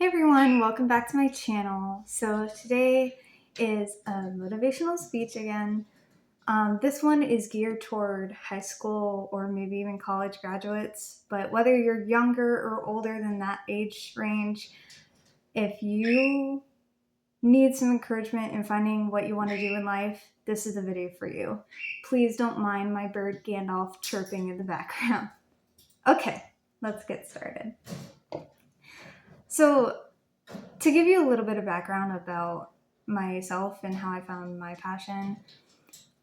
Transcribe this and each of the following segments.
Hey everyone, welcome back to my channel. So today is a motivational speech again. This one is geared toward high school or maybe even college graduates, but whether you're younger or older than that age range, if you need some encouragement in finding what you want to do in life, this is the video for you. Please don't mind my bird Gandalf chirping in the background. Okay, let's get started. So to give you a little bit of background about myself and how I found my passion,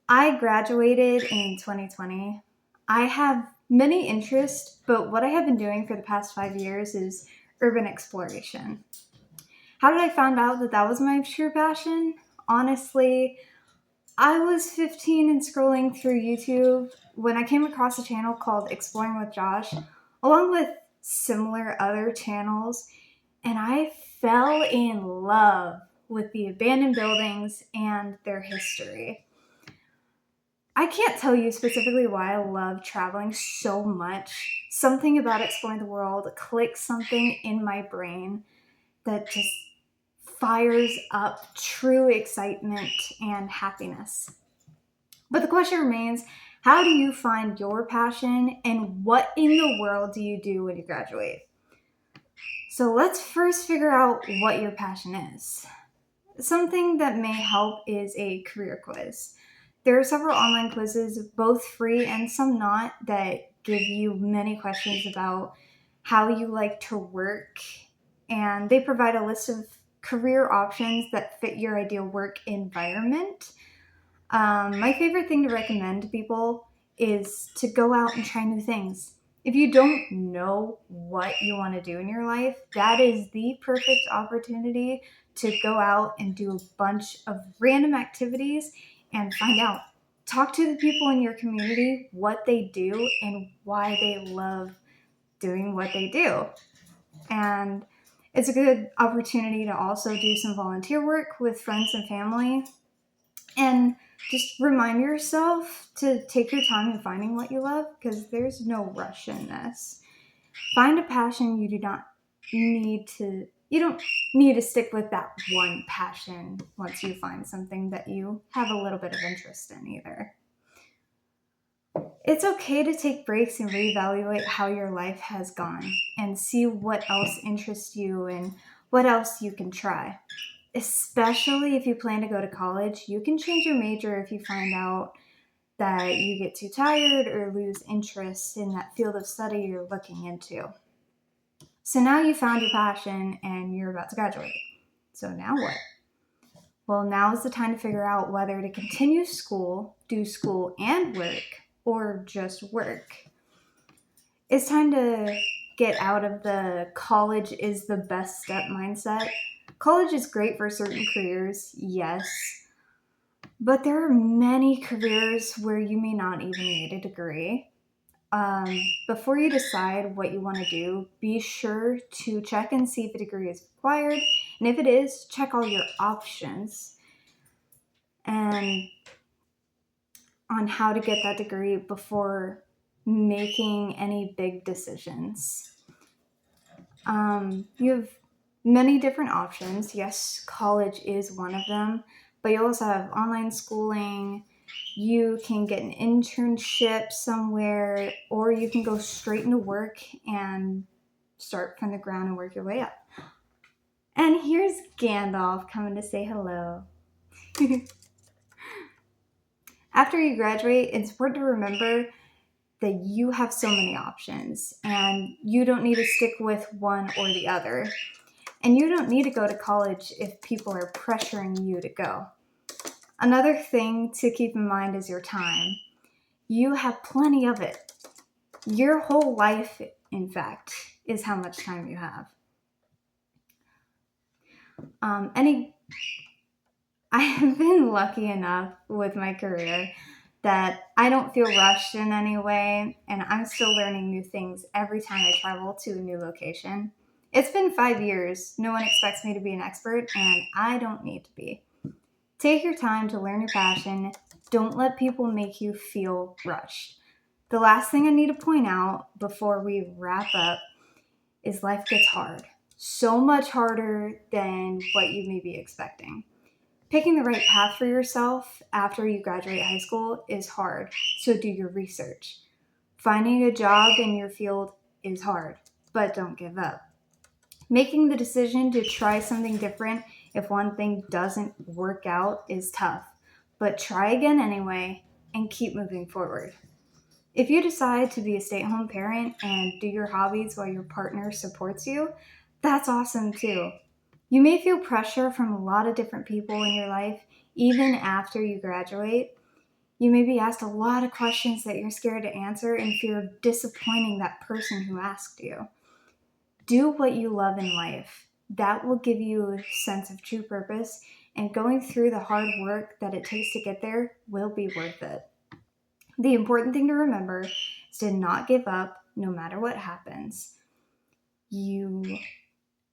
I graduated in 2020. I have many interests, but what I have been doing for the past 5 years is urban exploration. How did I find out that that was my true passion? Honestly, I was 15 and scrolling through YouTube when I came across a channel called Exploring with Josh, along with similar other channels, and I fell in love with the abandoned buildings and their history. I can't tell you specifically why I love traveling so much. Something about exploring the world clicks something in my brain that just fires up true excitement and happiness. But the question remains, how do you find your passion and what in the world do you do when you graduate? So let's first figure out what your passion is. Something that may help is a career quiz. There are several online quizzes, both free and some not, that give you many questions about how you like to work, and they provide a list of career options that fit your ideal work environment. My favorite thing to recommend to people is to go out and try new things. If you don't know what you want to do in your life, that is the perfect opportunity to go out and do a bunch of random activities and find out. Talk to the people in your community, what they do, and why they love doing what they do. And it's a good opportunity to also do some volunteer work with friends and family. And just remind yourself to take your time in finding what you love, because there's no rush in this. Find a passion. You don't need to stick with that one passion once you find something that you have a little bit of interest in either. It's okay to take breaks and reevaluate how your life has gone and see what else interests you and what else you can try. Especially if you plan to go to college, you can change your major if you find out that you get too tired or lose interest in that field of study you're looking into. So now you found your passion and you're about to graduate. So now what? Well, now is the time to figure out whether to continue school, do school and work, or just work. It's time to get out of the college is the best step mindset. College is great for certain careers, yes, but there are many careers where you may not even need a degree. Before you decide what you want to do, be sure to check and see if a degree is required. And if it is, check all your options and on how to get that degree before making any big decisions. You have many different options. Yes, college is one of them, but you also have online schooling. You can get an internship somewhere, or you can go straight into work and start from the ground and work your way up. And here's Gandalf coming to say hello. After you graduate, it's important to remember that you have so many options and you don't need to stick with one or the other. And you don't need to go to college if people are pressuring you to go. Another thing to keep in mind is your time. You have plenty of it. Your whole life, in fact, is how much time you have. I have been lucky enough with my career that I don't feel rushed in any way, and I'm still learning new things every time I travel to a new location. It's been 5 years. No one expects me to be an expert, and I don't need to be. Take your time to learn your passion. Don't let people make you feel rushed. The last thing I need to point out before we wrap up is life gets hard. so much harder than what you may be expecting. Picking the right path for yourself after you graduate high school is hard, so do your research. Finding a job in your field is hard, but don't give up. Making the decision to try something different if one thing doesn't work out is tough, but try again anyway and keep moving forward. If you decide to be a stay at home parent and do your hobbies while your partner supports you, that's awesome too. You may feel pressure from a lot of different people in your life even after you graduate. You may be asked a lot of questions that you're scared to answer in fear of disappointing that person who asked you. Do what you love in life. That will give you a sense of true purpose, and going through the hard work that it takes to get there will be worth it. The important thing to remember is to not give up no matter what happens. You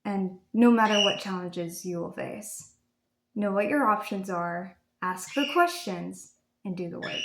and no matter what challenges you will face. Know what your options are, ask the questions, and do the work.